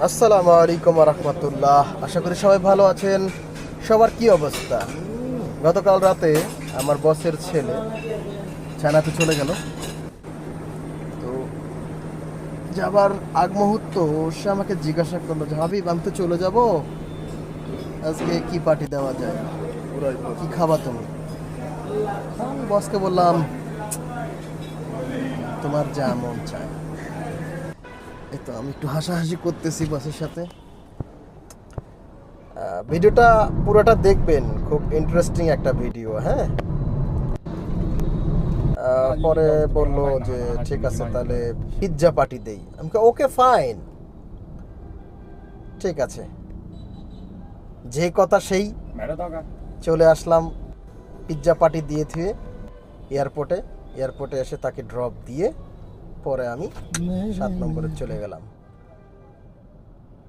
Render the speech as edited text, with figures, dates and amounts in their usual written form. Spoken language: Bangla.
আসসালামু আলাইকুম রহমতুল্লাহ। আশা করি সবাই ভালো আছেন। সবার কি অবস্থা? গতকাল রাতে আমার বসের ছেলে চায়নাতে চলে গেল। তো যাবার আগ মুহূর্ত সে আমাকে জিজ্ঞাসা করলো যে হাবিব, আমি তো চলে যাব, আজকে কি পার্টি দেওয়া যায়, কি খাবা তুমি? আমি বসকে বললাম তোমার যা মন চায়। এই তো আমি একটু হাসাহাসি করতেছি বসের সাথে। ভিডিওটা পুরোটা দেখবেন, খুব ইন্টারেস্টিং একটা ভিডিও। হ্যাঁ, পরে বললো যে ঠিক আছে তাহলে পিৎজা পার্টি দেই। আমি ওকে ফাইন, ঠিক আছে। যে কথা সেই, চলে আসলাম পিৎজা পার্টি দিয়ে থুয়ে এয়ারপোর্টে এসে তাকে ড্রপ দিয়ে পরে আমি 7 নম্বরে চলে গেলাম।